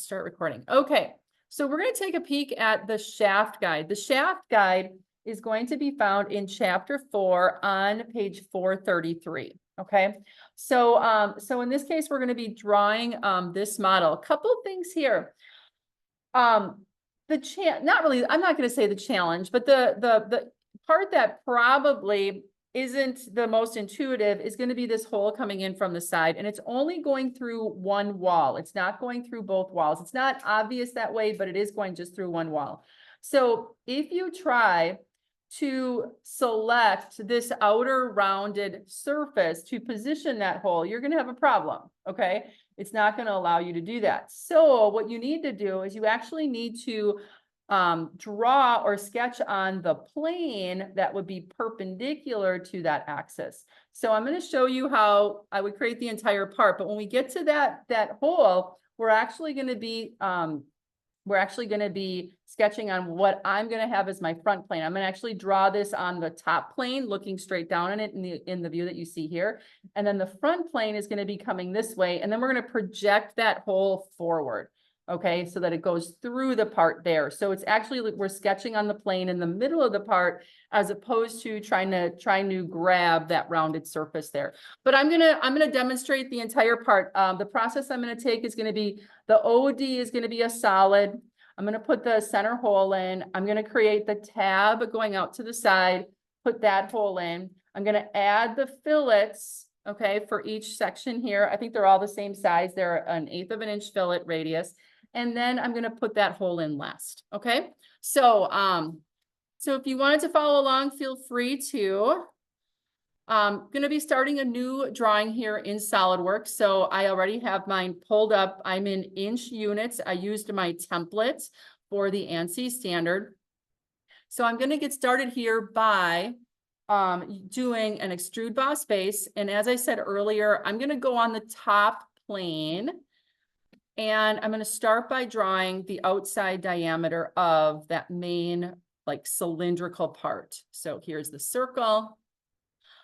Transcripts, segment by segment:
start recording. Okay, so we're going to take a peek at the shaft guide. The shaft guide is going to be found in chapter 4 on page 433. Okay, so so in this case, we're going to be drawing this model. A couple of things here. Not really, I'm not going to say the challenge, but the part that probably isn't the most intuitive is going to be this hole coming in from the side, and it's only going through one wall. It's not going through both walls. It's not obvious that way, but it is going just through one wall. So if you try to select this outer rounded surface to position that hole, you're going to have a problem. Okay, it's not going to allow you to do that. So what you need to do is you actually need to draw or sketch on the plane that would be perpendicular to that axis. So I'm going to show you how I would create the entire part. But when we get to that hole, we're actually going to be sketching on what I'm going to have as my front plane. I'm going to actually draw this on the top plane, looking straight down on it in the view that you see here. And then the front plane is going to be coming this way. And then we're going to project that hole forward. Okay, so that it goes through the part there. So it's actually, we're sketching on the plane in the middle of the part, as opposed to trying to grab that rounded surface there. But I'm gonna demonstrate the entire part. The process I'm gonna take is gonna be, the OD is gonna be a solid. I'm gonna put the center hole in. I'm gonna create the tab going out to the side, put that hole in. I'm gonna add the fillets, okay, for each section here. I think they're all the same size. They're an 1/8 of an inch fillet radius. And then I'm going to put that hole in last. Okay. So, so if you wanted to follow along, feel free to. I'm going to be starting a new drawing here in SolidWorks. So I already have mine pulled up. I'm in inch units. I used my template for the ANSI standard. So I'm going to get started here by doing an extrude boss base. And as I said earlier, I'm going to go on the top plane. And I'm going to start by drawing the outside diameter of that main, like, cylindrical part. So here's the circle.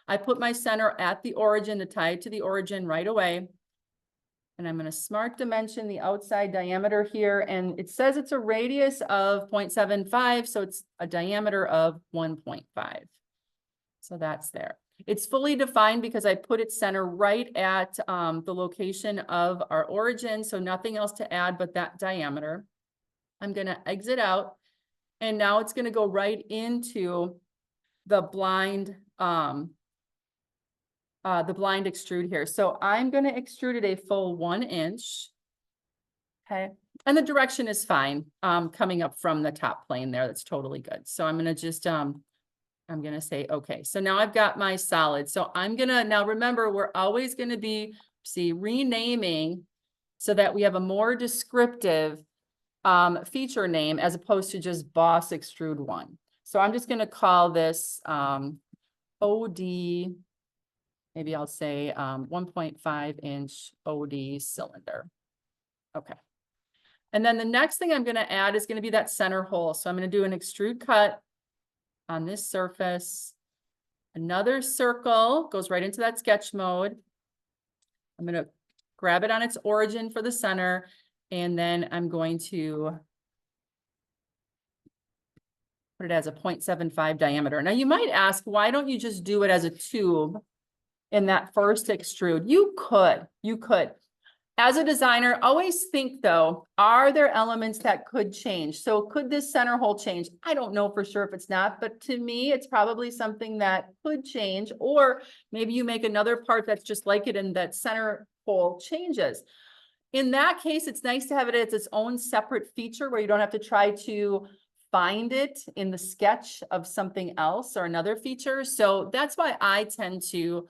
I put my center at the origin to tie it to the origin right away. And I'm going to smart dimension the outside diameter here. And it says it's a radius of 0.75. So it's a diameter of 1.5. So that's there. It's fully defined because I put it center right at the location of our origin. So nothing else to add but that diameter. I'm going to exit out. And now it's going to go right into the blind extrude here. So I'm going to extrude it a full 1 inch. Okay. And the direction is fine coming up from the top plane there. That's totally good. So I'm going to just I'm going to say, okay, so now I've got my solid. So I'm going to, now remember, we're always going to be, renaming so that we have a more descriptive feature name as opposed to just boss extrude 1. So I'm just going to call this OD, maybe I'll say 1.5 inch OD cylinder. Okay. And then the next thing I'm going to add is going to be that center hole. So I'm going to do an extrude cut on this surface. Another circle goes right into that sketch mode. I'm going to grab it on its origin for the center, and then I'm going to put it as a 0.75 diameter. Now you might ask, why don't you just do it as a tube in that first extrude? You could. As a designer, always think though, are there elements that could change? So could this center hole change? I don't know for sure if it's not, but to me, it's probably something that could change. Or maybe you make another part that's just like it and that center hole changes. In that case, it's nice to have it as its own separate feature where you don't have to try to find it in the sketch of something else or another feature. So that's why I tend to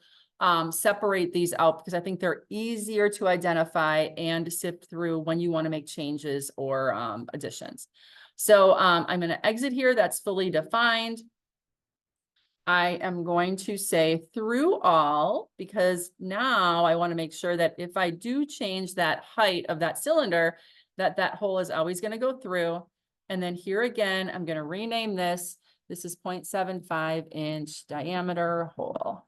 separate these out, because I think they're easier to identify and sift through when you want to make changes or additions. So I'm going to exit here. That's fully defined. I am going to say through all, because now I want to make sure that if I do change that height of that cylinder, that hole is always going to go through. And then here again, I'm going to rename this. This is 0.75 inch diameter hole.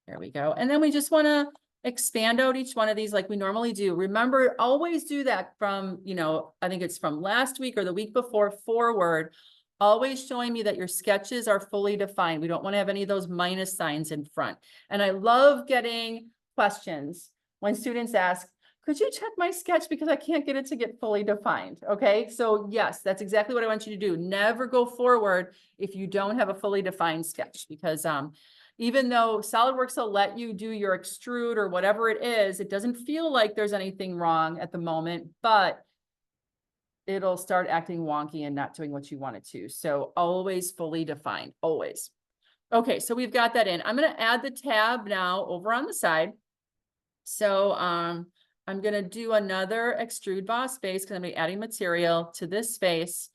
There we go. And then we just want to expand out each one of these like we normally do. Remember, always do that from, you know, I think it's from last week or the week before forward, always showing me that your sketches are fully defined. We don't want to have any of those minus signs in front. And I love getting questions when students ask, could you check my sketch because I can't get it to get fully defined? Okay, so yes, that's exactly what I want you to do. Never go forward if you don't have a fully defined sketch, because even though SolidWorks will let you do your extrude or whatever it is, it doesn't feel like there's anything wrong at the moment, but it'll start acting wonky and not doing what you want it to. So always fully defined, always. Okay, so we've got that in. I'm going to add the tab now over on the side. So I'm going to do another extrude boss space because I'm going to be adding material to this space.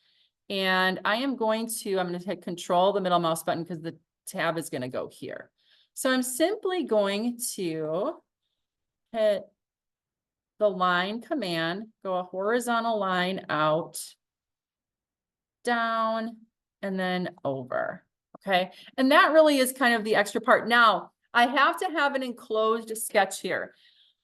And I'm going to hit control the middle mouse button because the tab is going to go here. So I'm simply going to hit the line command, go a horizontal line out, down, and then over. Okay. And that really is kind of the extra part. Now I have to have an enclosed sketch here.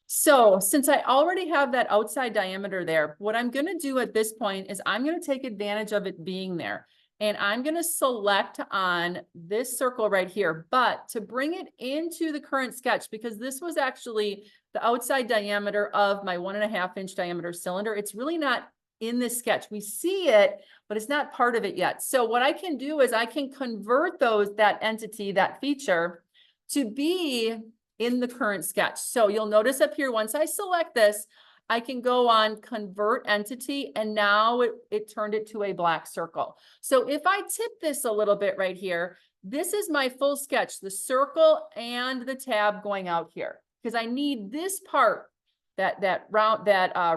So since I already have that outside diameter there, what I'm going to do at this point is I'm going to take advantage of it being there. And I'm going to select on this circle right here, but to bring it into the current sketch, because this was actually the outside diameter of my 1.5 inch diameter cylinder. It's really not in this sketch. We see it, but it's not part of it yet. So what I can do is I can convert that entity, that feature, to be in the current sketch. So you'll notice up here, once I select this, I can go on convert entity, and now it turned it to a black circle. So if I tip this a little bit right here, this is my full sketch, the circle and the tab going out here, because I need this part, that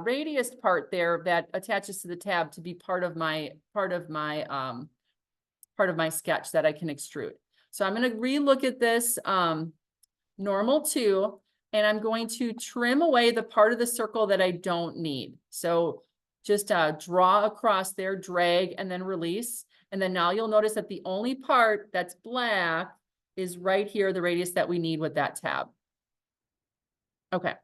radius part there that attaches to the tab to be part of my sketch that I can extrude. So I'm going to relook at this normal 2. And I'm going to trim away the part of the circle that I don't need. So just draw across there, drag, and then release. And then now you'll notice that the only part that's black is right here, the radius that we need with that tab. Okay.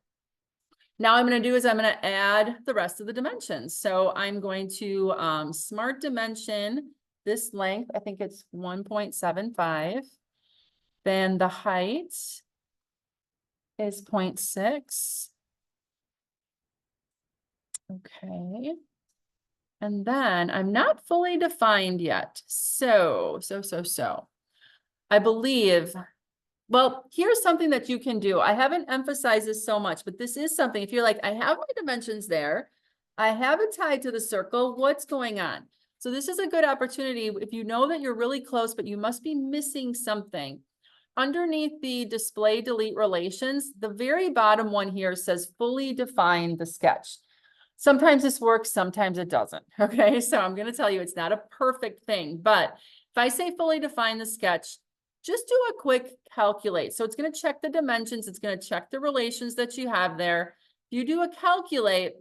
Now I'm going to do is I'm going to add the rest of the dimensions. So I'm going to smart dimension this length. I think it's 1.75. Then the height is 0.6. Okay. And then I'm not fully defined yet. So I believe, well, here's something that you can do. I haven't emphasized this so much, but this is something. If you're like, I have my dimensions there, I have it tied to the circle, what's going on? So this is a good opportunity. If you know that you're really close, but you must be missing something, underneath the display delete relations, the very bottom one here says fully define the sketch. Sometimes this works, sometimes it doesn't. Okay, so I'm going to tell you it's not a perfect thing, but if I say fully define the sketch, just do a quick calculate. So it's going to check the dimensions, it's going to check the relations that you have there. If you do a calculate,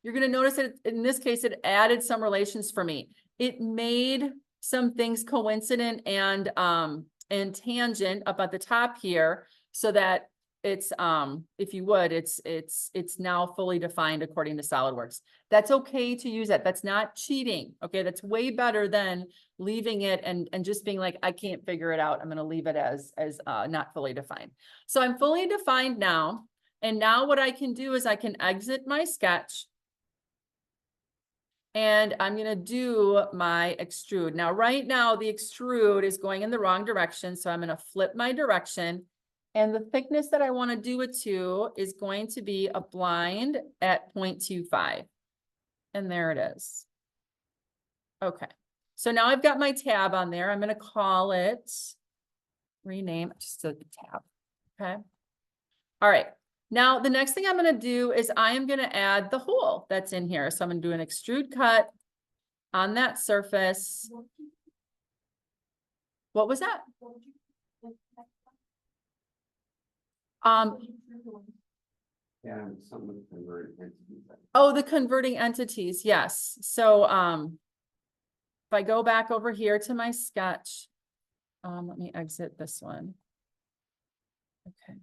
you're going to notice that in this case, it added some relations for me. It made some things coincident and tangent up at the top here, so that it's if you would, it's now fully defined according to SolidWorks. That's okay to use that. That's not cheating. Okay, that's way better than leaving it and just being like, I can't figure it out. I'm going to leave it as not fully defined. So I'm fully defined now, and now what I can do is I can exit my sketch. And I'm going to do my extrude. Now, right now, the extrude is going in the wrong direction. So I'm going to flip my direction. And the thickness that I want to do it to is going to be a blind at 0.25. And there it is. Okay. So now I've got my tab on there. I'm going to call it, rename, just a tab. Okay. All right. Now, the next thing I'm going to do is I am going to add the hole that's in here. So I'm going to do an extrude cut on that surface. What was that? Yeah, some of the converting entities. Oh, the converting entities. Yes. So if I go back over here to my sketch, let me exit this one. Okay.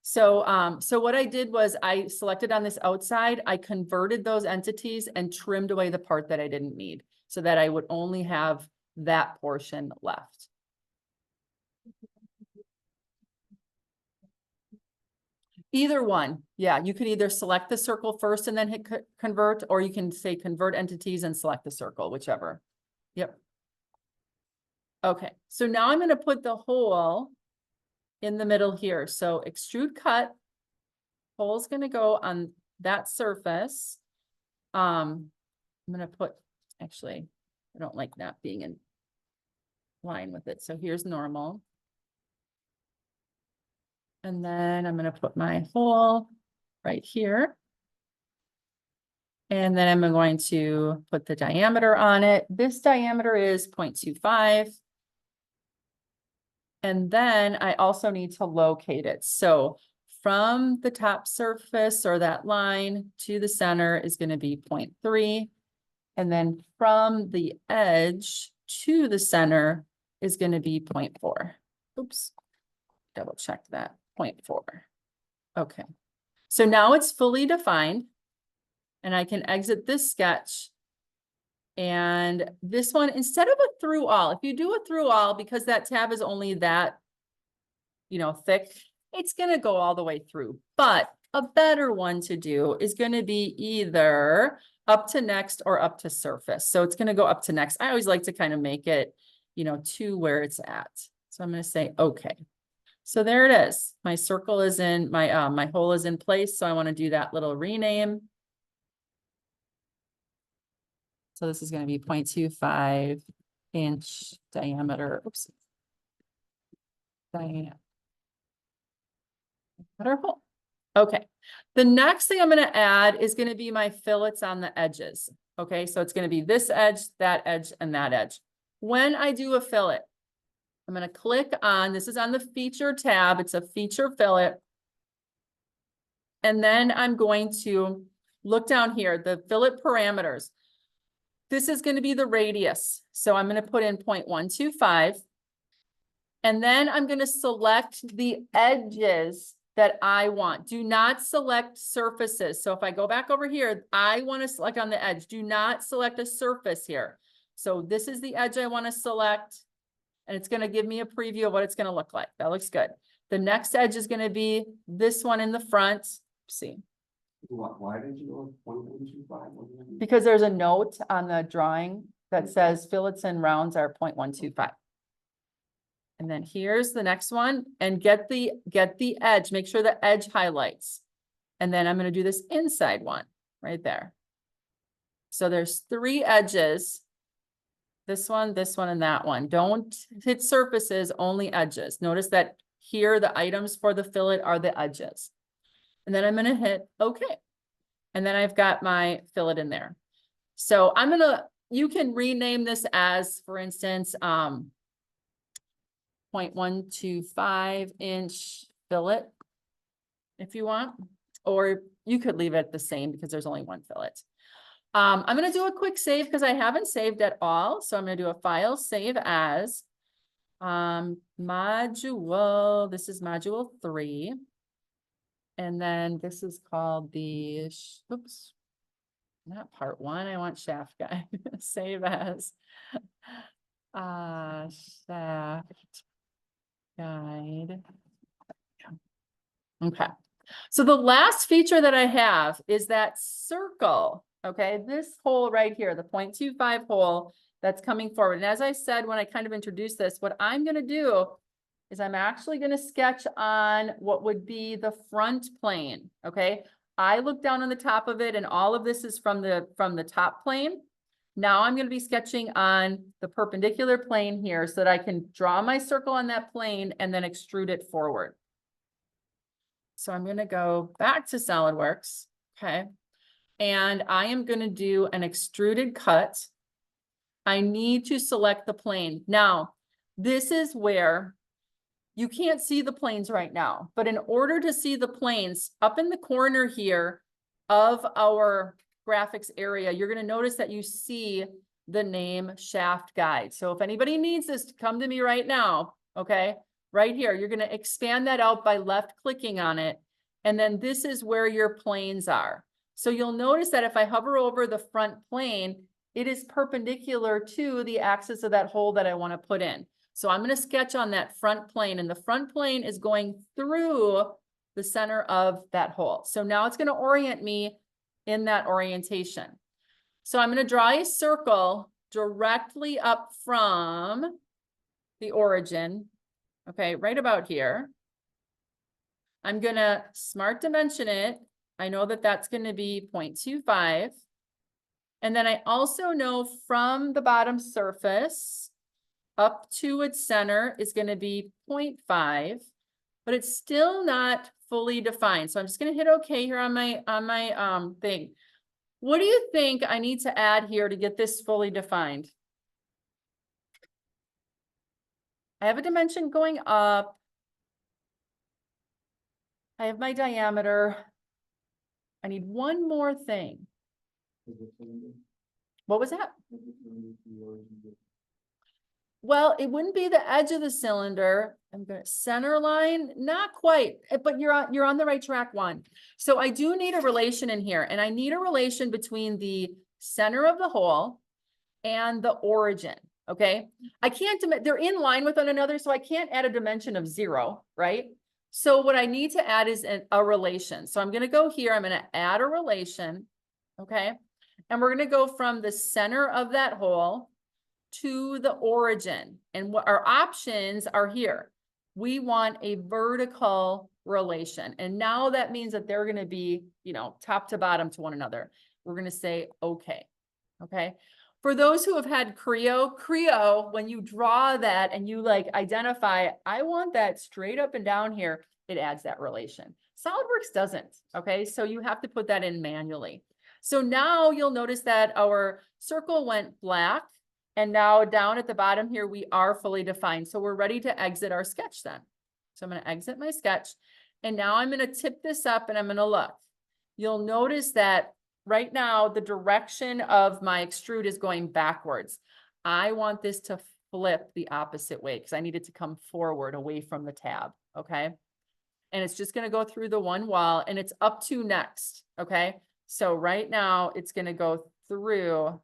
So what I did was I selected on this outside, I converted those entities and trimmed away the part that I didn't need so that I would only have that portion left. Either one. Yeah, you could either select the circle first and then hit convert, or you can say convert entities and select the circle, whichever. Yep. Okay, so now I'm going to put the hole in the middle here. So extrude cut, hole's going to go on that surface. I'm going to put, actually, I don't like not being in line with it. So here's normal. And then I'm going to put my hole right here. And then I'm going to put the diameter on it. This diameter is 0.25. And then I also need to locate it. So from the top surface or that line to the center is going to be 0.3. And then from the edge to the center is going to be 0.4. Oops, double check that, 0.4. Okay, so now it's fully defined and I can exit this sketch. And this one, instead of a through all, if you do a through all, because that tab is only that, thick, it's going to go all the way through. But a better one to do is going to be either up to next or up to surface. So it's going to go up to next. I always like to kind of make it, to where it's at. So I'm going to say, okay. So there it is. My circle is in, my hole is in place. So I want to do that little rename. So this is going to be 0.25 inch diameter. Oops. Diameter hole. Okay. The next thing I'm going to add is going to be my fillets on the edges. Okay. So it's going to be this edge, and that edge. When I do a fillet, I'm going to click on, this is on the feature tab. It's a feature fillet. And then I'm going to look down here, the fillet parameters. This is going to be the radius. So I'm going to put in 0.125. And then I'm going to select the edges that I want. Do not select surfaces. So if I go back over here, I want to select on the edge. Do not select a surface here. So this is the edge I want to select. And it's going to give me a preview of what it's going to look like. That looks good. The next edge is going to be this one in the front. Let's see. Why did you go 0.125? Because there's a note on the drawing that says fillets and rounds are 0.125. And then here's the next one, and get the edge, make sure the edge highlights. And then I'm going to do this inside one right there. So there's 3 edges. This one, and that one. Don't hit surfaces, only edges. Notice that here, the items for the fillet are the edges. And then I'm going to hit OK. And then I've got my fillet in there. So you can rename this as, for instance, 0.125 inch fillet if you want, or you could leave it the same because there's only one fillet. I'm going to do a quick save because I haven't saved at all. So I'm going to do a file save as module. This is module 3. And then this is called the, oops, not part 1. I want ShaftGuide. Save as ShaftGuide. Okay. So the last feature that I have is that circle. Okay, this hole right here, the 0.25 hole that's coming forward. And as I said, when I kind of introduced this, what I'm going to do is I'm actually going to sketch on what would be the front plane. Okay, I look down on the top of it and all of this is from the top plane. Now I'm going to be sketching on the perpendicular plane here so that I can draw my circle on that plane and then extrude it forward. So I'm going to go back to SolidWorks. Okay. And I am going to do an extruded cut. I need to select the plane. Now, this is where you can't see the planes right now, but in order to see the planes up in the corner here of our graphics area, you're going to notice that you see the name ShaftGuide. So if anybody needs this, come to me right now. Okay. right here. You're gonna expand that out by left clicking on it. And then this is where your planes are. So you'll notice that if I hover over the front plane, it is perpendicular to the axis of that hole that I want to put in. So I'm going to sketch on that front plane, and the front plane is going through the center of that hole. So now it's going to orient me in that orientation. So I'm going to draw a circle directly up from the origin. Okay, right about here. I'm going to smart dimension it. I know that that's going to be 0.25. And then I also know from the bottom surface up to its center is going to be 0.5, but it's still not fully defined. So I'm just going to hit OK here on my thing. What do you think I need to add here to get this fully defined? I have a dimension going up. I have my diameter. I need one more thing. What was that? Well, it wouldn't be the edge of the cylinder. I'm going to center line, not quite, but you're on the right track, Juan. So I do need a relation in here, and I need a relation between the center of the hole and the origin. Okay, I can't, they're in line with one another, so I can't add a dimension of 0, right? So what I need to add is a relation. So I'm going to go here, I'm going to add a relation. Okay, and we're going to go from the center of that hole to the origin. And what our options are here. We want a vertical relation. And now that means that they're going to be, top to bottom to one another. We're going to say, okay. Okay. For those who have had Creo, when you draw that and you identify, I want that straight up and down here, it adds that relation. SolidWorks doesn't. Okay. So you have to put that in manually. So now you'll notice that our circle went black. And now down at the bottom here, we are fully defined. So we're ready to exit our sketch then. So I'm going to exit my sketch. And now I'm going to tip this up and I'm going to look. You'll notice that right now, the direction of my extrude is going backwards. I want this to flip the opposite way because I need it to come forward away from the tab. Okay. And it's just going to go through the one wall and it's up to next. Okay. So right now it's going to go through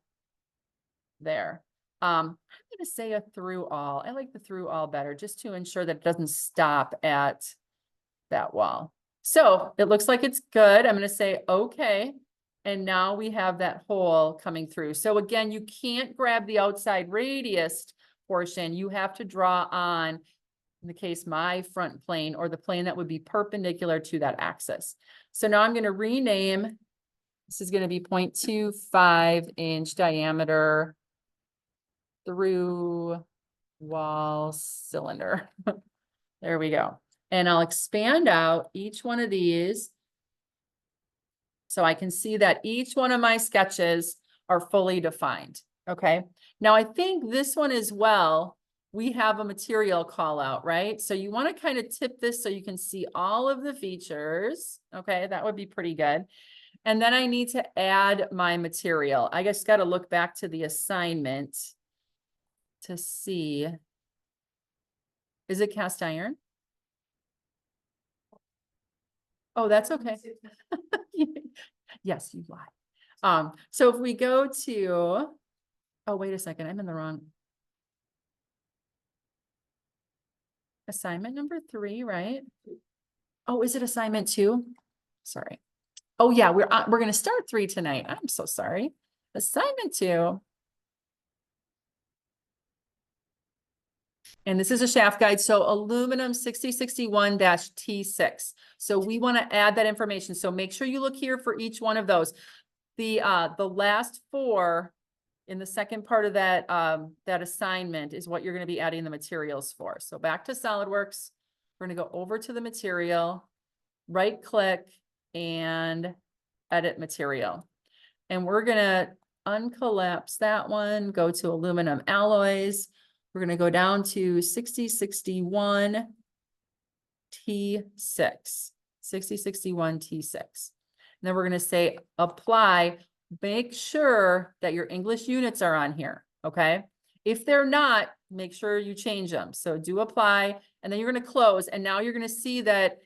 there. I'm going to say a through all. I like the through all better just to ensure that it doesn't stop at that wall. So it looks like it's good. I'm going to say, okay. And now we have that hole coming through. So again, you can't grab the outside radius portion. You have to draw on, in the case, my front plane or the plane that would be perpendicular to that axis. So now I'm going to rename. This is going to be 0.25 inch diameter through wall cylinder. There we go. And I'll expand out each one of these so I can see that each one of my sketches are fully defined. Okay. Now I think this one as well, we have a material call out, right? So you want to kind of tip this so you can see all of the features. Okay. That would be pretty good. And then I need to add my material. I just got to look back to the assignment to see, is it cast iron? Oh, that's okay. Yes, you lie. So if we go to, oh, wait a second, I'm in the wrong. Assignment number 3, right? Oh, is it assignment 2? Sorry. Oh yeah, we're going to start 3 tonight. I'm so sorry. Assignment 2. And this is a shaft guide. So aluminum 6061-T6. So we want to add that information. So make sure you look here for each one of those. The last 4 in the second part of that, that assignment is what you're going to be adding the materials for. So back to SolidWorks, we're going to go over to the material, right click and edit material. And we're going to uncollapse that one, go to aluminum alloys. We're going to go down to 6061 T6, 6061 T6. And then we're going to say apply. Make sure that your English units are on here. Okay. If they're not, make sure you change them. So do apply, and then you're gonna close, and now you're gonna see that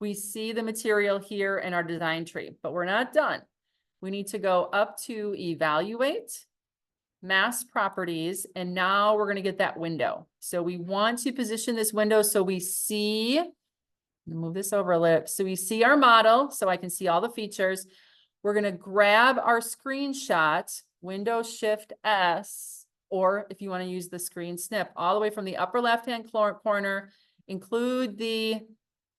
we see the material here in our design tree, but we're not done. We need to go up to evaluate, mass properties, and now we're gonna get that window. So we want to position this window so we see, move this over a little, so we see our model, so I can see all the features. We're gonna grab our screenshot, Window Shift S, or if you wanna use the screen snip, all the way from the upper left-hand corner, include the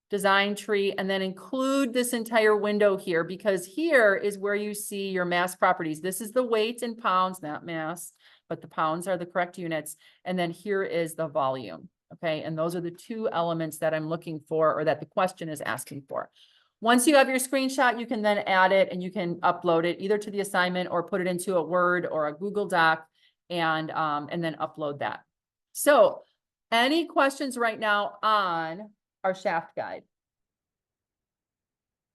design tree, and then include this entire window here, because here is where you see your mass properties. This is the weight in pounds, not mass, but the pounds are the correct units. And then here is the volume. Okay, and those are the two elements that I'm looking for, or that the question is asking for. Once you have your screenshot, you can then add it and you can upload it either to the assignment or put it into a Word or a Google Doc and then upload that. So any questions right now on our shaft guide?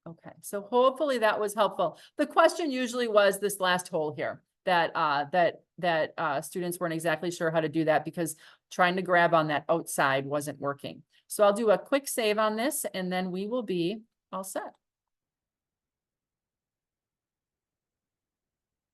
Okay, so hopefully that was helpful. The question usually was this last hole here, that students weren't exactly sure how to do that because trying to grab on that outside wasn't working. So I'll do a quick save on this and then we will be all set.